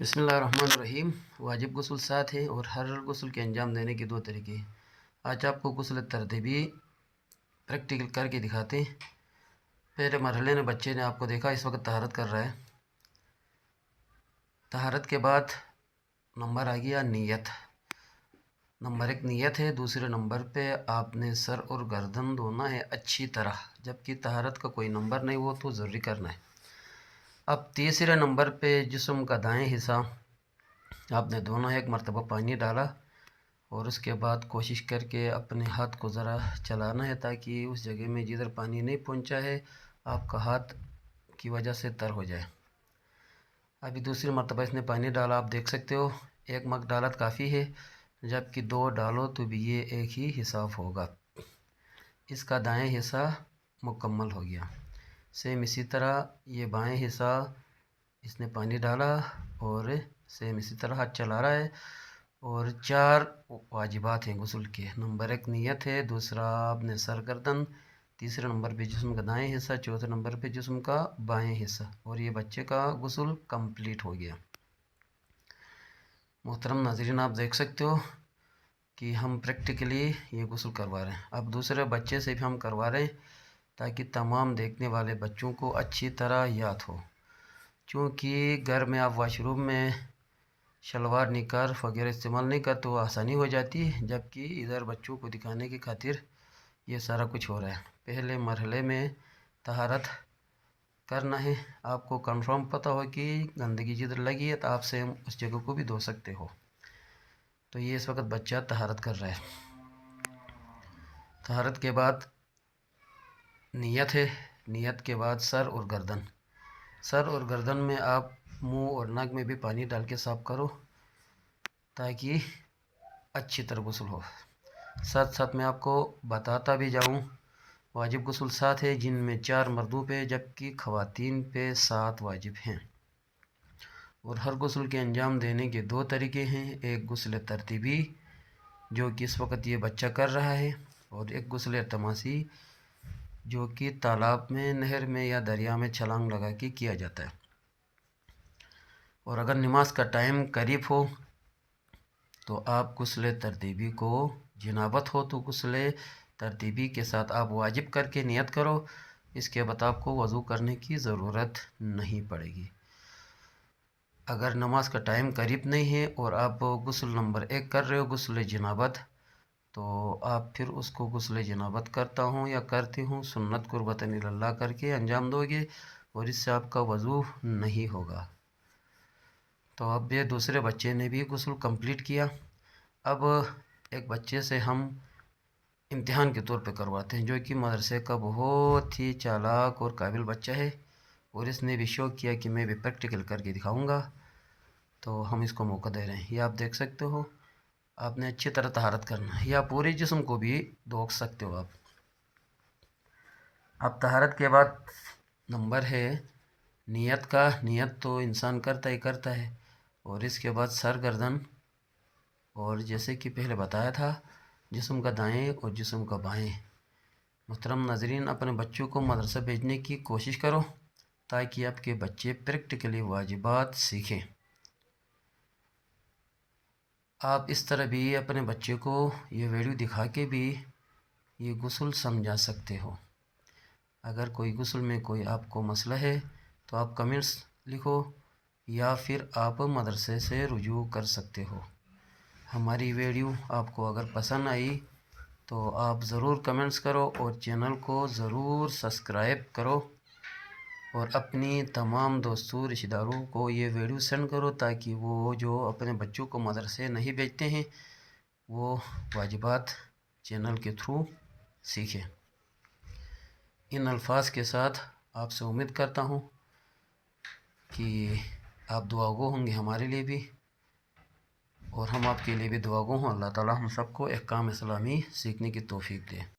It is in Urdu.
بسم اللہ الرحمن الرحیم۔ واجب غسل 7 ہے اور ہر غسل کے انجام دینے کے 2 طریقے ہیں۔ آج آپ کو غسل ترتیبی پریکٹیکل کر کے دکھاتے ہیں۔ پہلے مرحلے میں بچے نے آپ کو دیکھا اس وقت طہارت کر رہا ہے۔ طہارت کے بعد نمبر آ گیا نیت۔ نمبر 1 نیت ہے، دوسرے نمبر پہ آپ نے سر اور گردن دھونا ہے اچھی طرح، جبکہ طہارت کا کوئی نمبر نہیں ہو تو ضروری کرنا ہے۔ اب تیسرے نمبر پہ جسم کا دائیں حصہ آپ نے دھونا ہے، 1 مرتبہ پانی ڈالا اور اس کے بعد کوشش کر کے اپنے ہاتھ کو ذرا چلانا ہے تاکہ اس جگہ میں جدھر پانی نہیں پہنچا ہے آپ کا ہاتھ کی وجہ سے تر ہو جائے۔ ابھی دوسری مرتبہ اس نے پانی ڈالا، آپ دیکھ سکتے ہو 1 مگ ڈالا کافی ہے، جبکہ 2 ڈالو تو بھی یہ ایک ہی حساب ہوگا۔ اس کا دائیں حصہ مکمل ہو گیا۔ سیم اسی طرح یہ بائیں حصہ اس نے پانی ڈالا اور سیم اسی طرح ہاتھ چلا رہا ہے۔ اور 4 واجبات ہیں غسل کے۔ نمبر 1 نیت ہے، دوسرا آپ نے سر گردن، تیسرے نمبر پہ جسم کا دائیں حصہ، چوتھے نمبر پہ جسم کا بائیں حصہ، اور یہ بچے کا غسل کمپلیٹ ہو گیا۔ محترم ناظرین، آپ دیکھ سکتے ہو کہ ہم پریکٹیکلی یہ غسل کروا رہے ہیں۔ اب دوسرے بچے سے بھی ہم کروا رہے ہیں تاکہ تمام دیکھنے والے بچوں کو اچھی طرح یاد ہو، چونکہ گھر میں آپ واش روم میں شلوار نکر وغیرہ استعمال نہیں کرتے تو آسانی ہو جاتی ہے، جبکہ ادھر بچوں کو دکھانے کی خاطر یہ سارا کچھ ہو رہا ہے۔ پہلے مرحلے میں طہارت کرنا ہے، آپ کو کنفرم پتہ ہو کہ گندگی جدھر لگی ہے تو آپ سے اس جگہ کو بھی دھو سکتے ہو۔ تو یہ اس وقت بچہ طہارت کر رہا ہے۔ طہارت کے بعد نیت ہے، نیت کے بعد سر اور گردن۔ سر اور گردن میں آپ منہ اور ناک میں بھی پانی ڈال کے صاف کرو تاکہ اچھی طرح غسل ہو۔ ساتھ ساتھ میں آپ کو بتاتا بھی جاؤں، واجب غسل 7 ہے، جن میں 4 مردوں پہ جبکہ خواتین پہ 7 واجب ہیں۔ اور ہر غسل کے انجام دینے کے 2 طریقے ہیں، ایک غسل ترتیبی جو کہ اس وقت یہ بچہ کر رہا ہے، اور ایک غسل التماسی جو کہ تالاب میں، نہر میں یا دریا میں چھلانگ لگا کے کیا جاتا ہے۔ اور اگر نماز کا ٹائم قریب ہو تو آپ غسل ترتیبی کو، جنابت ہو تو غسل ترتیبی کے ساتھ آپ واجب کر کے نیت کرو، اس کے بعد آپ کو وضو کرنے کی ضرورت نہیں پڑے گی۔ اگر نماز کا ٹائم قریب نہیں ہے اور آپ غسل نمبر 1 کر رہے ہو غسل جنابت، تو آپ پھر اس کو غسل جنابت کرتا ہوں یا کرتی ہوں سنت قربتاً اللہ کر کے انجام دو گے، اور اس سے آپ کا وضو نہیں ہوگا۔ تو اب یہ دوسرے بچے نے بھی غسل کمپلیٹ کیا۔ اب ایک بچے سے ہم امتحان کے طور پہ کرواتے ہیں جو کہ مدرسے کا بہت ہی چالاک اور قابل بچہ ہے، اور اس نے بھی شوق کیا کہ میں بھی پریکٹیکل کر کے دکھاؤں گا، تو ہم اس کو موقع دے رہے ہیں۔ یہ آپ دیکھ سکتے ہو، آپ نے اچھی طرح طہارت کرنا ہے، یا پورے جسم کو بھی دھو سکتے ہو آپ۔ اب طہارت کے بعد نمبر ہے نیت کا۔ نیت تو انسان کرتا ہی کرتا ہے، اور اس کے بعد سر گردن، اور جیسے کہ پہلے بتایا تھا جسم کا دائیں اور جسم کا بائیں۔ محترم ناظرین، اپنے بچوں کو مدرسہ بھیجنے کی کوشش کرو تاکہ آپ کے بچے پریکٹیکلی واجبات سیکھیں۔ آپ اس طرح بھی اپنے بچے کو یہ ویڈیو دکھا کے بھی یہ غسل سمجھا سکتے ہو۔ اگر کوئی غسل میں کوئی آپ کو مسئلہ ہے تو آپ کمنٹس لکھو، یا پھر آپ مدرسے سے رجوع کر سکتے ہو۔ ہماری ویڈیو آپ کو اگر پسند آئی تو آپ ضرور کمنٹس کرو اور چینل کو ضرور سبسکرائب کرو، اور اپنی تمام دوستوں رشتہ داروں کو یہ ویڈیو سینڈ کرو تاکہ وہ جو اپنے بچوں کو مدرسے نہیں بھیجتے ہیں وہ واجبات چینل کے تھرو سیکھیں۔ ان الفاظ کے ساتھ آپ سے امید کرتا ہوں کہ آپ دعا گو ہوں گے ہمارے لیے بھی، اور ہم آپ کے لیے بھی دعا گو ہوں۔ اللہ تعالی ہم سب کو احکام اسلامی سیکھنے کی توفیق دے۔